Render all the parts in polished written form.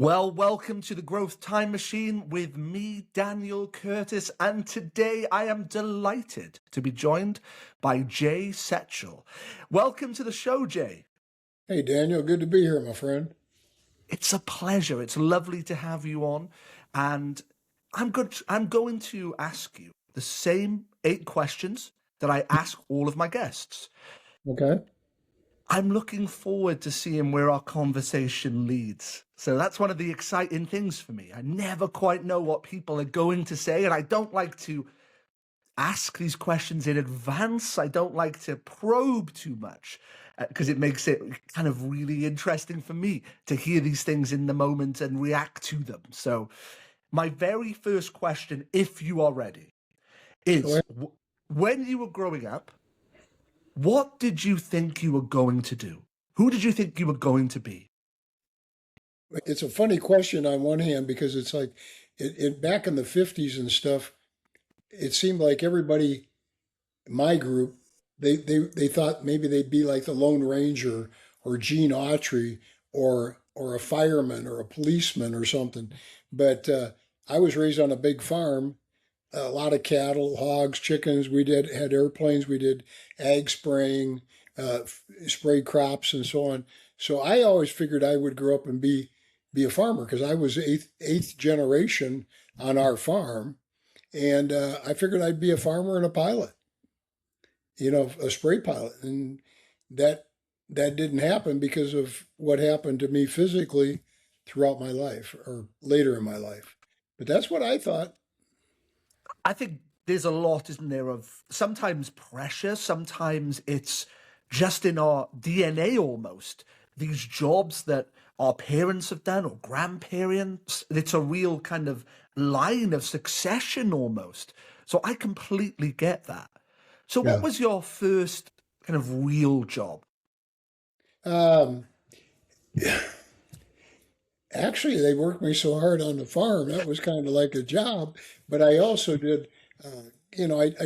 Well, welcome to the Growth Time Machine with me, Daniel Curtis, and today I am delighted to be joined by Jay Setchell. Welcome to the show, Jay. Hey, Daniel, good to be here, my friend. It's a pleasure. It's lovely to have you on, and I'm going to ask you the same 8 questions that I ask all of my guests. Okay. I'm looking forward to seeing where our conversation leads. So that's one of the exciting things for me. I never quite know what people are going to say, and I don't like to ask these questions in advance. I don't like to probe too much because it makes it kind of really interesting for me to hear these things in the moment and react to them. So, my very first question, if you are ready, Go is ahead. when you were growing up, what did you think you were going to do? Who did you think you were going to be? It's a funny question on one hand because it's like back in the 50s and stuff, it seemed like everybody, my group, they thought maybe they'd be like the Lone Ranger or Gene Autry or a fireman or a policeman or something. But I was raised on a big farm, a lot of cattle, hogs, chickens. We had airplanes. We did ag spraying, spray crops, and so on. So I always figured I would grow up and be a farmer because I was eighth generation on our farm, and I figured I'd be a farmer and a pilot. A spray pilot, and that that didn't happen because of what happened to me physically throughout my life or later in my life. But that's what I thought. I think there's a lot, isn't there, of sometimes pressure, sometimes it's just in our DNA almost. These jobs that our parents have done or grandparents, it's a real kind of line of succession almost. So I completely get that. So, what Yeah. was your first kind of real job? Um, Actually, they worked me so hard on the farm. That was kind of like a job. But I also did, I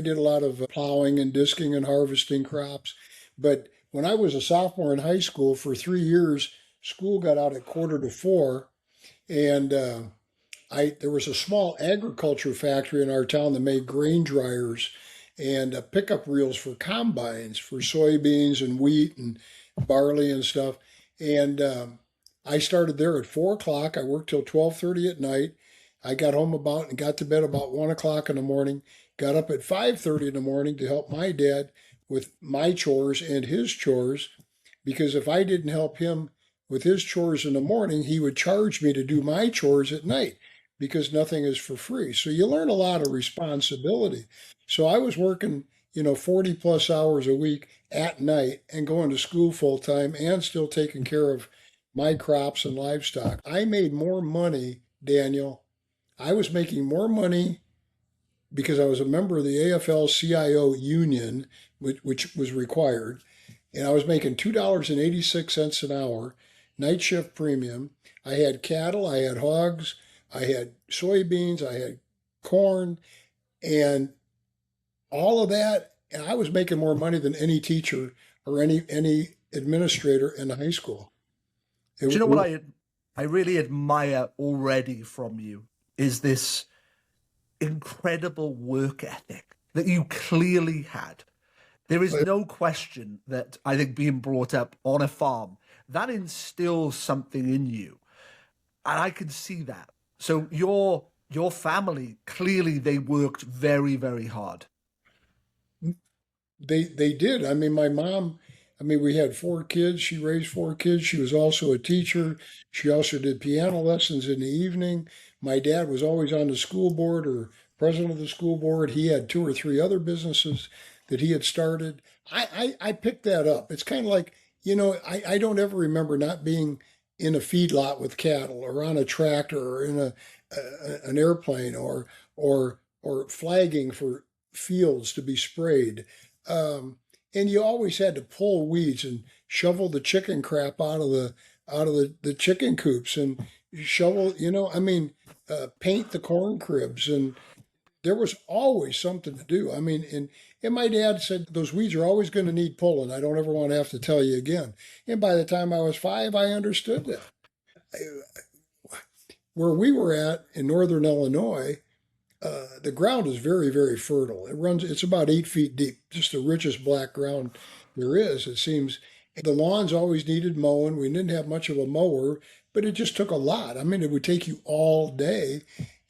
did a lot of plowing and disking and harvesting crops. But when I was a sophomore in high school for 3 years, school got out at 3:45, and there was a small agriculture factory in our town that made grain dryers and pickup reels for combines for soybeans and wheat and barley and stuff. And I started there at 4 o'clock. I worked till 12:30 at night. I got home about and got to bed about 1 o'clock in the morning. Got up at 5:30 in the morning to help my dad with my chores and his chores, because if I didn't help him with his chores in the morning, he would charge me to do my chores at night because nothing is for free. So you learn a lot of responsibility. So I was working, 40 plus hours a week at night and going to school full time and still taking care of my crops and livestock. I made more money, Daniel. I was making more money because I was a member of the AFL CIO union, which was required, and I was making $2.86 an hour, night shift premium. I had cattle, I had hogs, I had soybeans, I had corn, and all of that. And I was making more money than any teacher or any administrator in the high school. It, Do you know what it, I really admire already from you is this incredible work ethic that you clearly had. There is no question that I think being brought up on a farm, that instills something in you. And I can see that. So your family, clearly they worked very, very hard. they did. I mean, my mom. I mean, we had 4 kids. She raised 4 kids. She was also a teacher. She also did piano lessons in the evening. My dad was always on the school board or president of the school board. He had two or three other businesses that he had started. I picked that up. It's kind of like, I don't ever remember not being in a feedlot with cattle or on a tractor or in an airplane or flagging for fields to be sprayed. Um, and you always had to pull weeds and shovel the chicken crap out of the chicken coops and shovel, paint the corn cribs. And there was always something to do. I mean, and my dad said those weeds are always going to need pulling. I don't ever want to have to tell you again. And by the time I was 5, I understood that. where we were at in northern Illinois, the ground is very, very fertile. It's about 8 feet deep, just the richest black ground there is, it seems. The lawns always needed mowing. We didn't have much of a mower, but it just took a lot. I mean, it would take you all day.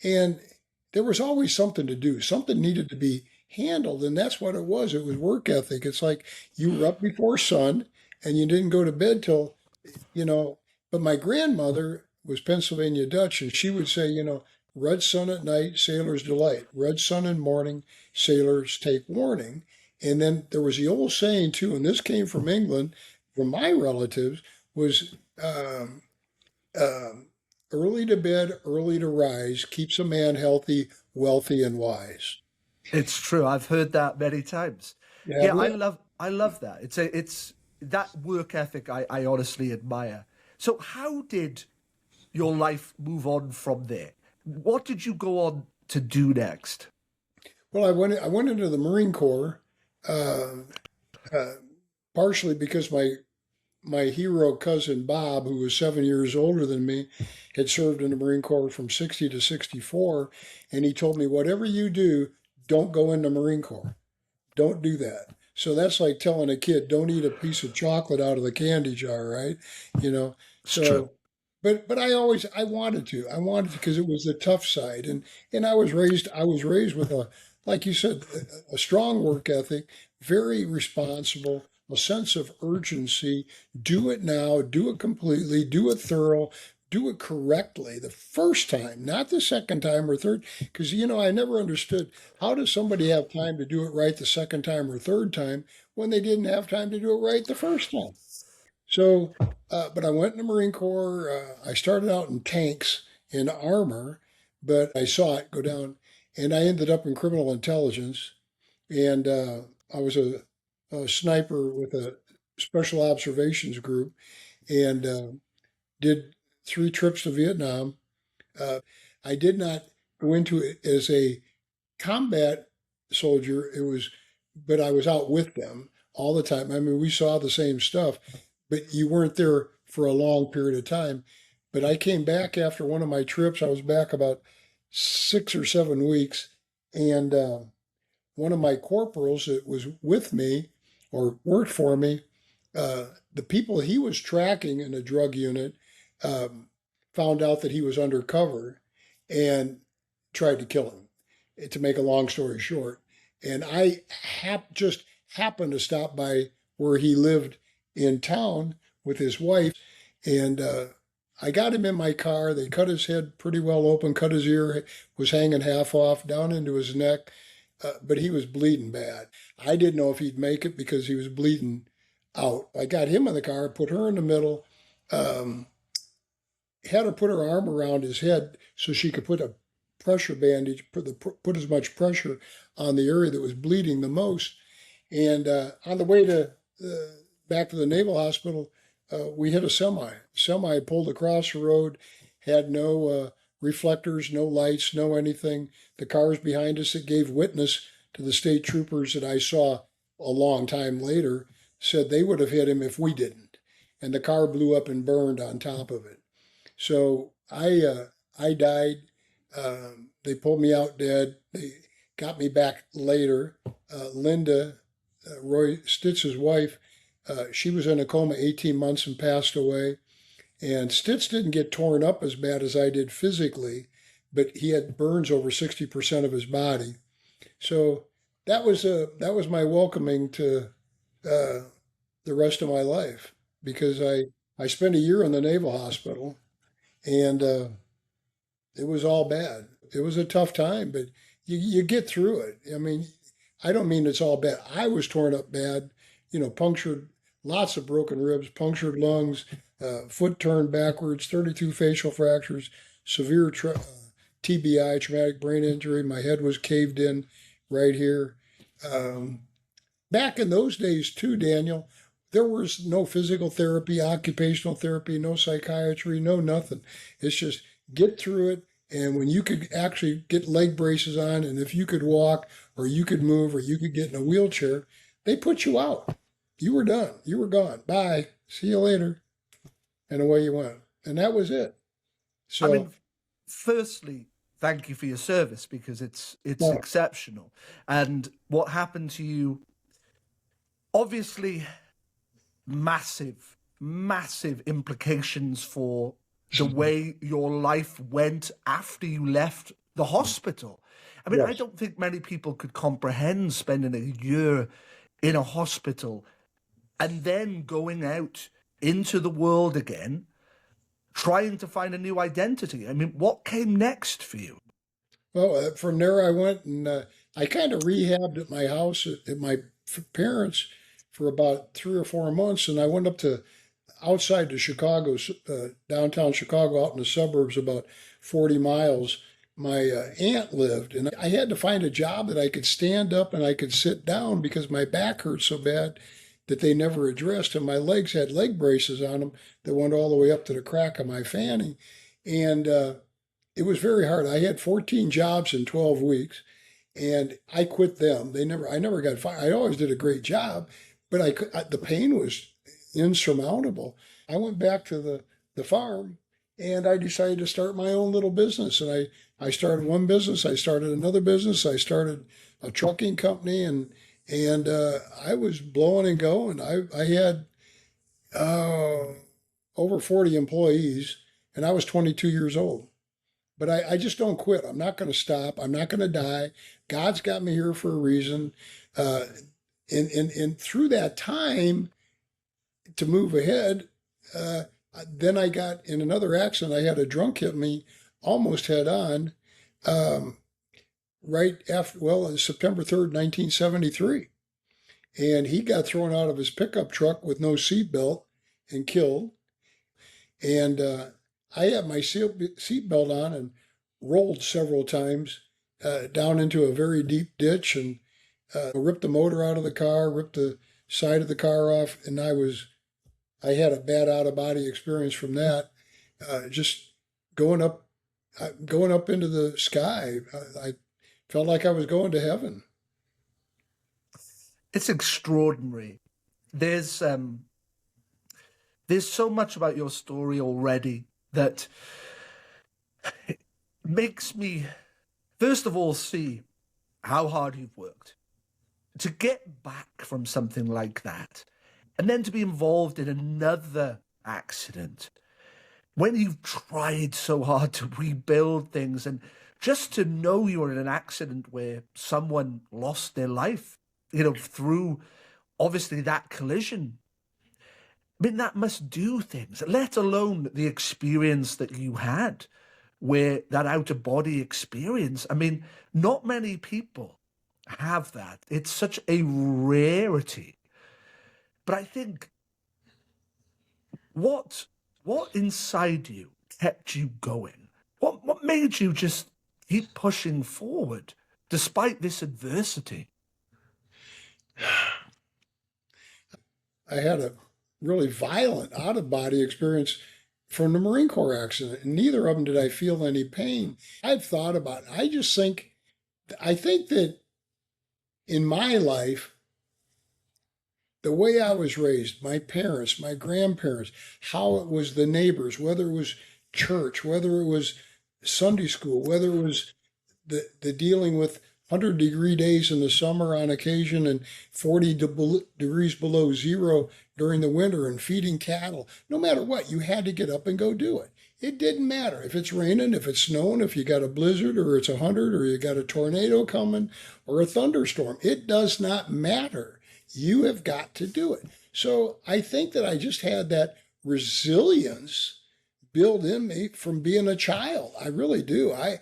And there was always something to do, something needed to be handled. And that's what it was. It was work ethic. It's like you were up before sun and you didn't go to bed till, you know, but my grandmother was Pennsylvania Dutch, and she would say, red sun at night, sailor's delight. Red sun in morning, sailors take warning. And then there was the old saying too, and this came from England, from my relatives, was um, early to bed, early to rise keeps a man healthy, wealthy, and wise. It's true. I've heard that many times. Have Yeah, I you? love I love that. It's that work ethic I honestly admire. So how did your life move on from there? What did you go on to do next? Well, I went into the Marine Corps, uh, uh, partially because my hero cousin Bob, who was 7 years older than me, had served in the Marine Corps from 60 to 64. And he told me, whatever you do, don't go in the Marine Corps. Don't do that. So that's like telling a kid, don't eat a piece of chocolate out of the candy jar, right? You know, It's true. so, but I wanted to. I wanted to because it was the tough side. And I was raised with like you said, a strong work ethic, very responsible, a sense of urgency. Do it now, do it completely, do it thorough, do it correctly the first time, not the second time or third. Because, I never understood, how does somebody have time to do it right the second time or third time when they didn't have time to do it right the first time? So, but I went in the Marine Corps. I started out in tanks in armor, but I saw it go down, and I ended up in criminal intelligence. And I was a sniper with a special observations group, and did 3 trips to Vietnam. Uh, I did not go into it as a combat soldier. But I was out with them all the time. I mean, we saw the same stuff, but you weren't there for a long period of time. But I came back after one of my trips. I was back about 6 or 7 weeks, and one of my corporals that was with me or worked for me, the people he was tracking in a drug unit, um, found out that he was undercover and tried to kill him. To make a long story short, and I just happened to stop by where he lived in town with his wife, and I got him in my car. They cut his head pretty well open, cut his ear, was hanging half off down into his neck, but he was bleeding bad. I didn't know if he'd make it because he was bleeding out. I got him in the car, put her in the middle, um, had her put her arm around his head so she could put a pressure bandage, put as much pressure on the area that was bleeding the most. And on the way to back to the Naval Hospital, we hit a semi. Semi pulled across the road, had no reflectors, no lights, no anything. The cars behind us that gave witness to the state troopers that I saw a long time later said they would have hit him if we didn't. And the car blew up and burned on top of it. So I died. They pulled me out dead. They got me back later. Linda, Roy Stitz's wife, she was in a coma 18 months and passed away. And Stitz didn't get torn up as bad as I did physically, but he had burns over 60% of his body. So that was my welcoming to uh, the rest of my life, because I spent a year in the Naval Hospital, and it was all bad. It was a tough time, but you get through it. I mean, I don't mean it's all bad. I was torn up bad, punctured, lots of broken ribs, punctured lungs, foot turned backwards, 32 facial fractures, severe TBI, traumatic brain injury. My head was caved in right here. Um, Back in those days, too, Daniel, there was no physical therapy, occupational therapy, no psychiatry, no nothing. It's just get through it. And when you could actually get leg braces on, and if you could walk, or you could move, or you could get in a wheelchair, they put you out. You were done. You were gone. Bye. See you later. And away you went. And that was it. I So, mean, Firstly, thank you for your service because it's Well, exceptional. And what happened to you, obviously, massive, massive implications for the way your life went after you left the hospital. I mean, I yes. don't think many people could comprehend spending a year in a hospital and then going out into the world again, trying to find a new identity. I mean, what came next for you? Well, from there I went and I kind of rehabbed at my house at my parents for about 3 or 4 months, and I went up to outside of Chicago, downtown Chicago, out in the suburbs, about 40 miles. My aunt lived, and I had to find a job that I could stand up and I could sit down because my back hurt so bad that they never addressed, and my legs had leg braces on them that went all the way up to the crack of my fanny, and it was very hard. I had 14 jobs in 12 weeks, and I quit them. I never got fired. I always did a great job, but the pain was insurmountable. I went back to the farm, and I decided to start my own little business. And I started one business. I started another business. I started a trucking company, and I was blowing and going. I had uh, over 40 employees, and I was 22 years old. But I just don't quit. I'm not going to stop. I'm not going to die. God's got me here for a reason. Uh, and through that time, to move ahead, uh, then I got in another accident. I had a drunk hit me almost head on, um, right after, well, it was September 3rd, 1973. And he got thrown out of his pickup truck with no seatbelt and killed. And I had my seatbelt on and rolled several times down into a very deep ditch and ripped the motor out of the car, ripped the side of the car off, and I had a bad out of body experience from that. Just going up, going up into the sky. I felt like I was going to heaven. It's extraordinary. There's um, there's so much about your story already that makes me, first of all, see how hard you've worked to get back from something like that, and then to be involved in another accident when you've tried so hard to rebuild things, and just to know you were in an accident where someone lost their life, through obviously that collision. I mean, that must do things, let alone the experience that you had, where that out of body experience. I mean, not many people have that. It's such a rarity. But I think what what inside you kept you going? What made you just keep pushing forward despite this adversity? I had a really violent out of body experience from the Marine Corps accident, and neither of them did I feel any pain. I've thought about it. I think that in my life, the way I was raised, my parents, my grandparents, how it was the neighbors, whether it was church, whether it was Sunday school, whether it was the dealing with 100-degree days in the summer on occasion and 40 degrees below zero during the winter and feeding cattle. No matter what, you had to get up and go do it. It didn't matter if it's raining, if it's snowing, if you got a blizzard or it's 100 or you got a tornado coming or a thunderstorm. It does not matter. You have got to do it. So I think that I just had that resilience built in me from being a child. I really do. I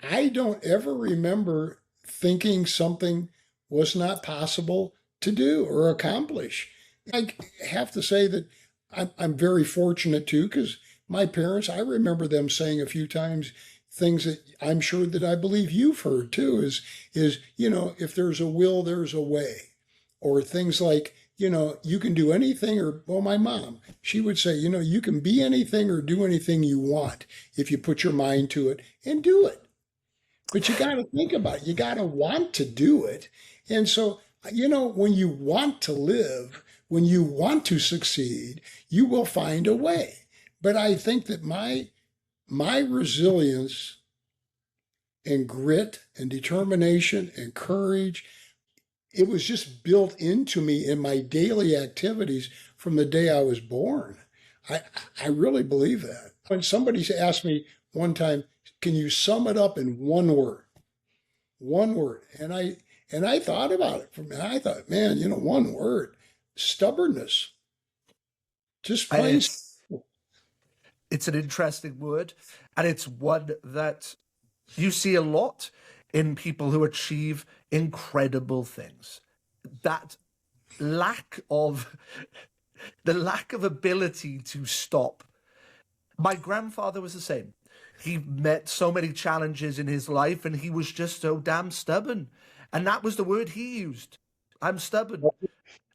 I don't ever remember thinking something was not possible to do or accomplish. I have to say that I'm very fortunate too, because my parents, I remember them saying a few times things that I'm sure that I believe you've heard too, is, if there's a will, there's a way. Or things like, you can do anything, or, well, my mom, she would say, you can be anything or do anything you want if you put your mind to it and do it. But you got to think about it. You got to want to do it. And so, when you want to live, when you want to succeed, you will find a way. But I think that my my resilience and grit and determination and courage, it was just built into me in my daily activities from the day I was born. I, I really believe that. When somebody asked me one time, can you sum it up in one word? One word. And I thought about it. I thought, man, one word, stubbornness. Just And plain. it's an interesting word, and it's one that you see a lot in people who achieve incredible things. That lack of the lack of ability to stop. My grandfather was the same. He met so many challenges in his life and he was just so damn stubborn. And that was the word he used. I'm stubborn.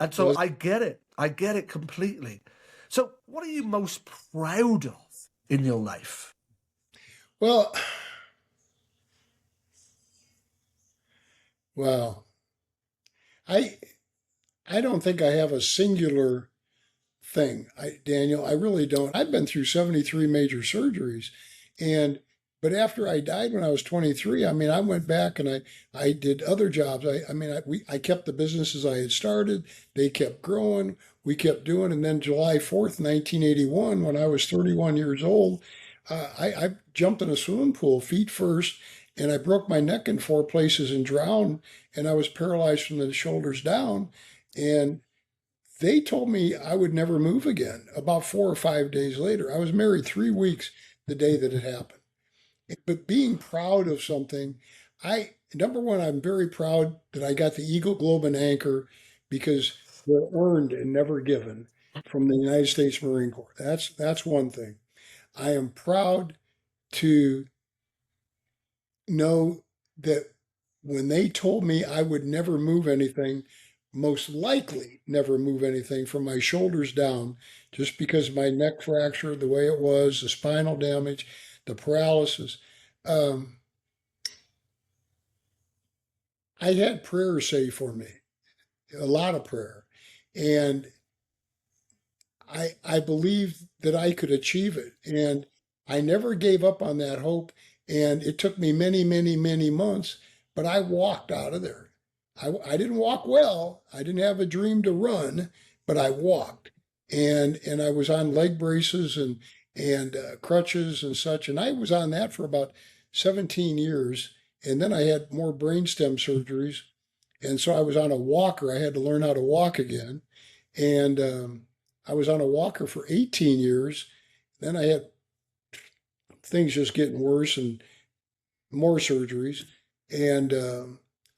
And so Yes. I get it. I get it completely. So, what are you most proud of in your life? Well, well, I I don't think I have a singular thing, Daniel. I really don't. I've been through 73 major surgeries, and but after I died when I was 23, I mean, I went back and I did other jobs. I kept the businesses I had started. They kept growing. We kept doing, and then July 4th, 1981, when I was 31 years old, I jumped in a swimming pool feet first, and I broke my neck in four places and drowned, and I was paralyzed from the shoulders down, and they told me I would never move again about 4 or 5 days later. I was married 3 weeks the day that it happened. But being proud of something, number one, I'm very proud that I got the Eagle Globe and Anchor because they're earned and never given from the United States Marine Corps. That's one thing. I am proud to know that when they told me I would never move anything, most likely never move anything from my shoulders down, just because of my neck fracture, the way it was, the spinal damage, the paralysis. Um, I had prayer say for me, a lot of prayer. And I believed that I could achieve it. And I never gave up on that hope. And it took me many, many, many months, but I walked out of there. I didn't walk well. I didn't have a dream to run, but I walked. And I was on leg braces and crutches and such. And I was on that for about 17 years. And then I had more brainstem surgeries. And so I was on a walker. I had to learn how to walk again. And I was on a walker for 18 years. Then I had things just getting worse and more surgeries. And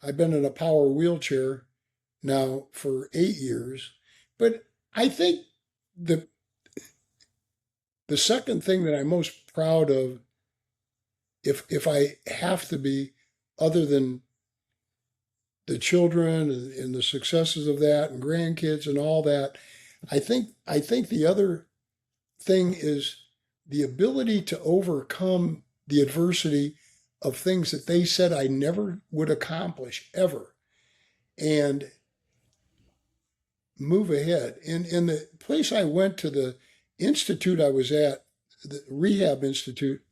I've been in a power wheelchair now for 8 years. But I think the the second thing that I'm most proud of, if I have to be, other than the children and the successes of that and grandkids and all that, I think the other thing is the ability to overcome the adversity of things that they said I never would accomplish ever and move ahead. In the place I went to, the institute I was at, the rehab institute,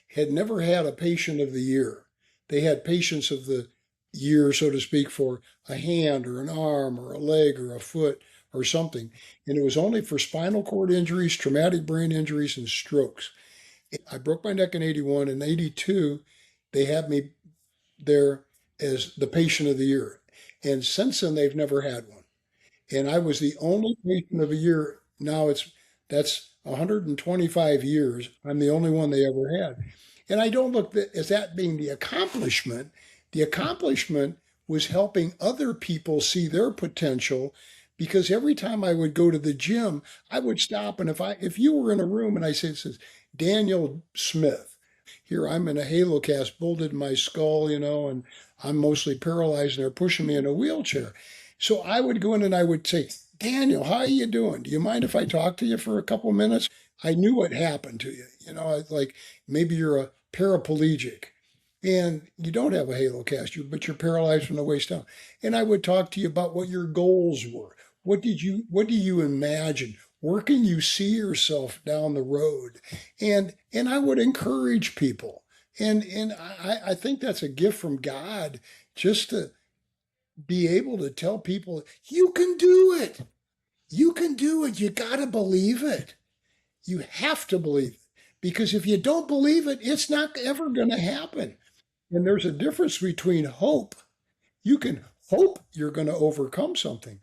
had never had a patient of the year. They had patients of the year, so to speak, for a hand or an arm or a leg or a foot or something. And it was only for spinal cord injuries, traumatic brain injuries, and strokes. I broke my neck in 81. In 82, they had me there as the patient of the year. And since then, they've never had one. And I was the only patient of the year. Now that's 125 years. I'm the only one they ever had. And I don't look as that being the accomplishment. The accomplishment was helping other people see their potential, because every time I would go to the gym, I would stop, and if you were in a room and I says Daniel Smith, here I'm in a halo cast bolted in my skull, and I'm mostly paralyzed and they're pushing me in a wheelchair. So I would go in and I would say, Daniel, how are you doing? Do you mind if I talk to you for a couple minutes? I knew what happened to you. Like maybe you're a paraplegic and you don't have a halo cast, but you're paralyzed from the waist down. And I would talk to you about what your goals were. What do you imagine? Where can you see yourself down the road? And I would encourage people. And I think that's a gift from God, just to be able to tell people, you can do it. You can do it. You got to believe it. You have to believe it. Because if you don't believe it, it's not ever going to happen. And there's a difference between hope. You can hope you're going to overcome something,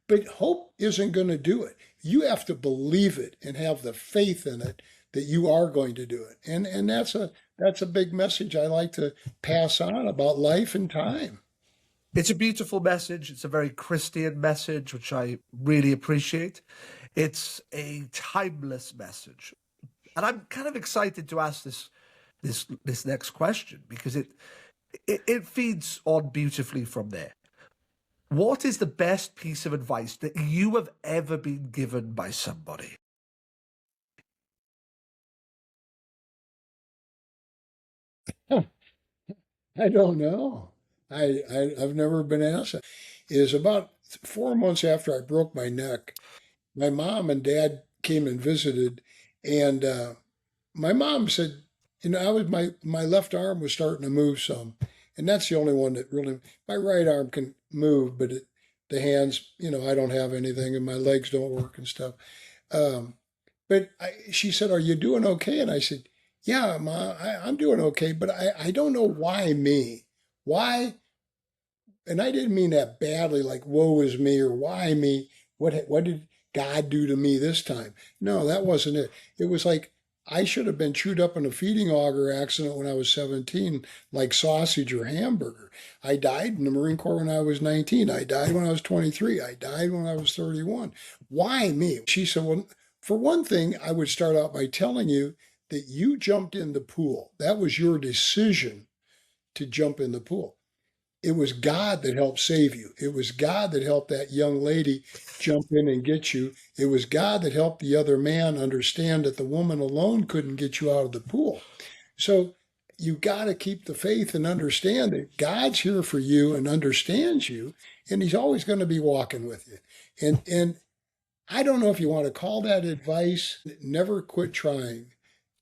but hope isn't going to do it. You have to believe it and have the faith in it that you are going to do it. And that's a big message I like to pass on about life and time. It's a beautiful message. It's a very Christian message, which I really appreciate. It's a timeless message. And I'm kind of excited to ask this next question because it feeds on beautifully from there. What is the best piece of advice that you have ever been given by somebody? I don't know. I've never been asked that. It was about 4 months after I broke my neck. My mom and dad came and visited, and my mom said, I was my left arm was starting to move some, and that's the only one that really. My right arm can move, but the hands, I don't have anything, and my legs don't work and stuff. Um, but she said, "Are you doing okay?" And I said, "Yeah, Ma, I'm doing okay, but I don't know why me. Why and I didn't mean that badly, like woe is me or why me. What did God do to me this time? No, that wasn't it. It was like I should have been chewed up in a feeding auger accident when I was 17, like sausage or hamburger. I died in the Marine Corps when I was 19. I died when I was 23. I died when I was 31. Why me? She said, well, for one thing, I would start out by telling you that you jumped in the pool. That was your decision to jump in the pool. It was God that helped save you. It was God that helped that young lady jump in and get you. It was God that helped the other man understand that the woman alone couldn't get you out of the pool. So you got to keep the faith and understand that God's here for you and understands you, and He's always going to be walking with you. And I don't know if you want to call that advice. Never quit trying.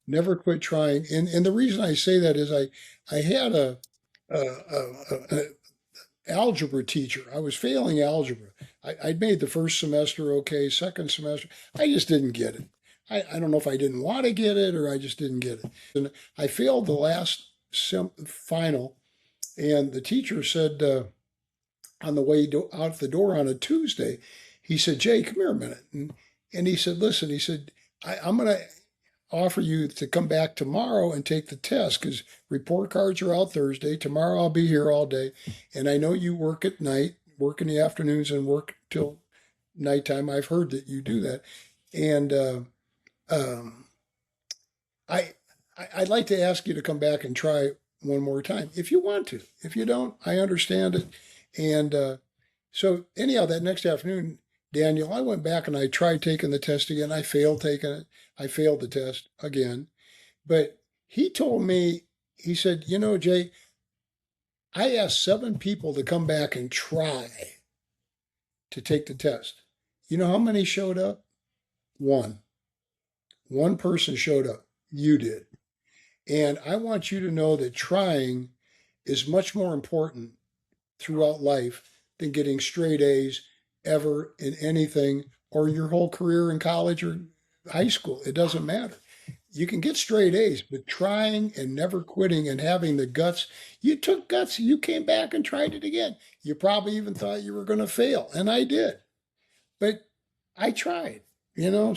Never quit trying. And the reason I say that is I had a algebra teacher. I was failing algebra. I'd made the first semester okay, second semester, I just didn't get it. I don't know if I didn't want to get it or I just didn't get it. And I failed the last final, and the teacher said on the way out the door on a Tuesday, he said, Jay, come here a minute. And he said, listen, he said, I'm going to offer you to come back tomorrow and take the test because report cards are out Thursday. Tomorrow I'll be here all day. And I know you work at night, work in the afternoons and work till nighttime. I've heard that you do that. And um, I, I'd like to ask you to come back and try one more time if you want to. If you don't, I understand it. And so anyhow, that next afternoon, Daniel, I went back and I tried taking the test again. I failed taking it. I failed the test again. But he told me, he said, Jay, I asked 7 people to come back and try to take the test. You know how many showed up? One. One person showed up. You did. And I want you to know that trying is much more important throughout life than getting straight A's ever in anything or your whole career in college or high school. It doesn't matter. You can get straight A's, but trying and never quitting and having the guts, you took guts, you came back and tried it again. You probably even thought you were going to fail, and I did. But I tried, you know.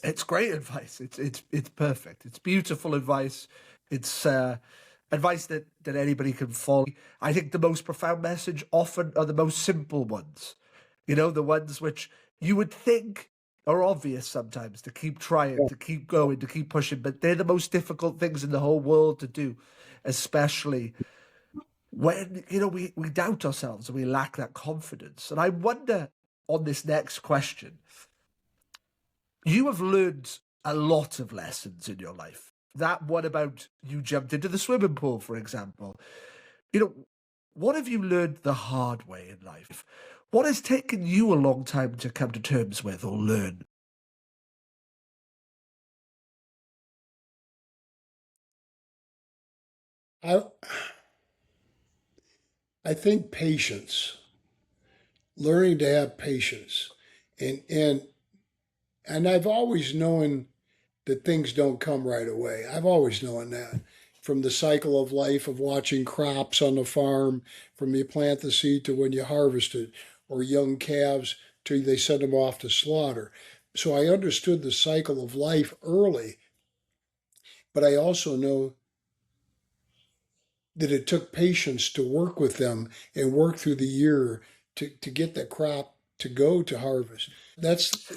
It's great advice. It's perfect. It's beautiful advice. It's advice that anybody can follow. I think the most profound message often are the most simple ones. The ones which you would think are obvious sometimes to keep trying, to keep going, to keep pushing, but they're the most difficult things in the whole world to do, especially when, we doubt ourselves and we lack that confidence. And I wonder on this next question, you have learned a lot of lessons in your life. That one about you jumped into the swimming pool, for example. You know, what have you learned the hard way in life? What has taken you a long time to come to terms with or learn? I I think patience, learning to have patience, and and and I've always known that things don't come right away. I've always known that. From the cycle of life of watching crops on the farm, from you plant the seed to when you harvest it, or young calves till they send them off to slaughter. So I understood the cycle of life early, but I also know that it took patience to work with them and work through the year to get the crop to go to harvest. That's,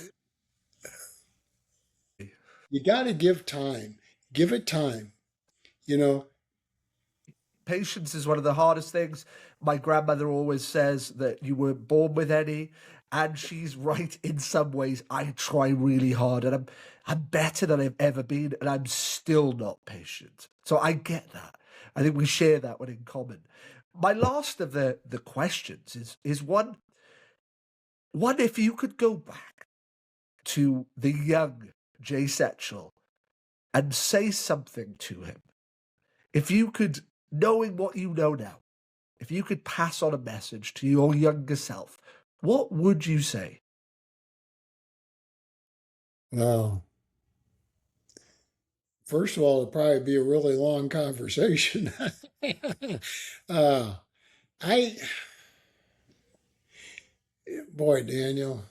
you got to give time, give it time, you know. Patience is one of the hardest things. My grandmother always says that you were born with any, and she's right in some ways. I try really hard, and I'm better than I've ever been, and I'm still not patient. So I get that. I think we share that one in common. My last of the questions is one if you could go back to the young Jay Setchell and say something to him, if you could, knowing what you know now, if you could pass on a message to your younger self, what would you say? Wow. First of all, it'd probably be a really long conversation. uh, I, boy, Daniel,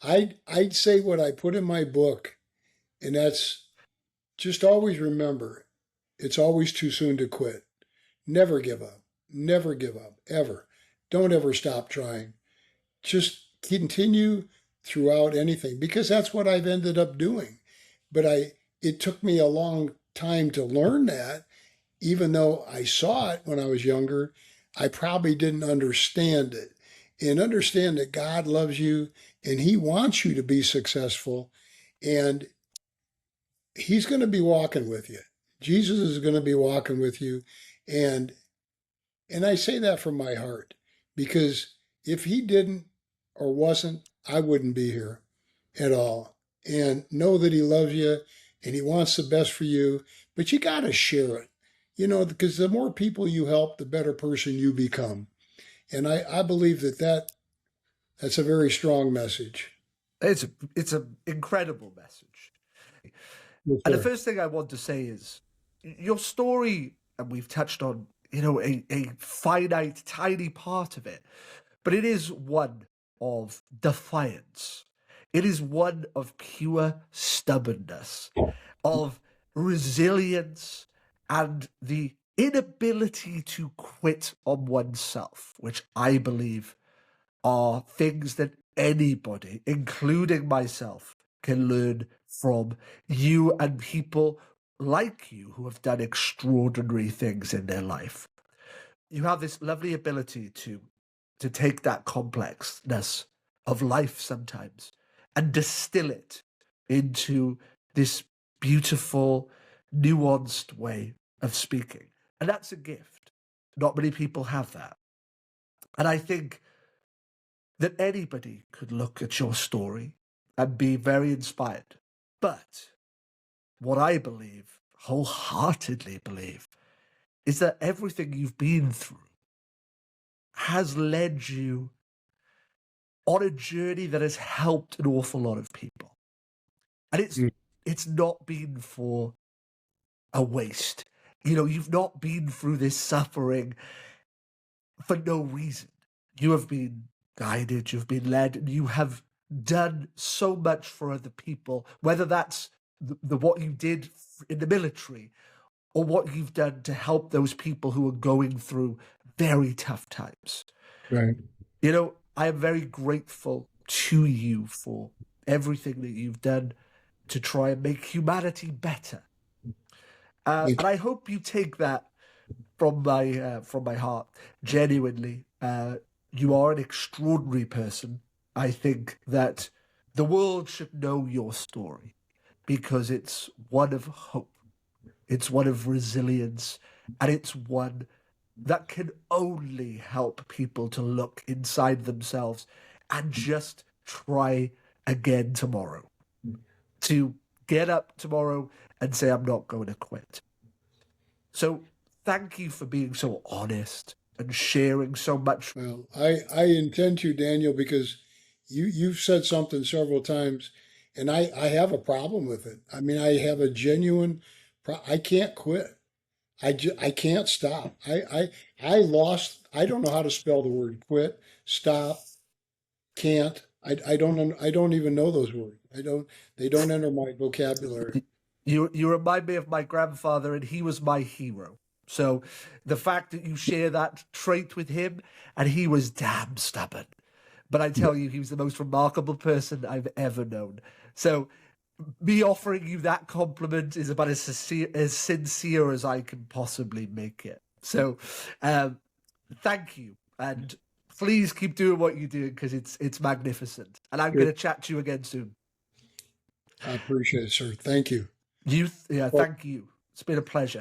I'd say what I put in my book, and that's just always remember, it's always too soon to quit. Never give up. Never give up, ever. Don't ever stop trying. Just continue throughout anything because that's what I've ended up doing. But it took me a long time to learn that. Even though I saw it when I was younger, I probably didn't understand it. And understand that God loves you and He wants you to be successful, and He's going to be walking with you. Jesus is going to be walking with you. And I say that from my heart because if He didn't or wasn't, I wouldn't be here at all. And know that He loves you and He wants the best for you, but you got to share it, because the more people you help, the better person you become. And I believe that's a very strong message. It's an incredible message. Yes, And the sir. first thing I want to say is your story, and we've touched on, a finite, tiny part of it, but it is one of defiance. It is one of pure stubbornness, of resilience, and the inability to quit on oneself, which I believe are things that anybody, including myself, can learn from you and people like you who have done extraordinary things in their life. You have this lovely ability to take that complexness of life sometimes and distill it into this beautiful, nuanced way of speaking. And that's a gift. Not many people have that. And I think that anybody could look at your story and be very inspired. But what I believe, wholeheartedly believe, is that everything you've been through has led you on a journey that has helped an awful lot of people. And Mm. it's not been for a waste. You've not been through this suffering for no reason. You have been guided, you've been led, and you have done so much for other people, whether that's the what you did in the military or what you've done to help those people who are going through very tough times. Right. I am very grateful to you for everything that you've done to try and make humanity better. Thank And I hope you take that from my heart. Genuinely, you are an extraordinary person. I think that the world should know your story because it's one of hope, it's one of resilience, and it's one that can only help people to look inside themselves and just try again tomorrow. To get up tomorrow and say, I'm not going to quit. So thank you for being so honest and sharing so much. Well, I intend to, Daniel, because you've said something several times, and I have a problem with it. I mean, I have a genuine I can't quit. I can't stop. I lost. I don't know how to spell the word quit, stop, can't. I don't even know those words. I don't. They don't enter my vocabulary. You remind me of my grandfather, and he was my hero. So the fact that you share that trait with him, and he was damn stubborn. But I tell you, he was the most remarkable person I've ever known. So me offering you that compliment is about as sincere as I can possibly make it. So thank you. And please keep doing what you're doing because it's magnificent. And I'm going Good. to chat to you again soon. I appreciate it, sir. Thank you. Yeah, Well, thank you. It's been a pleasure.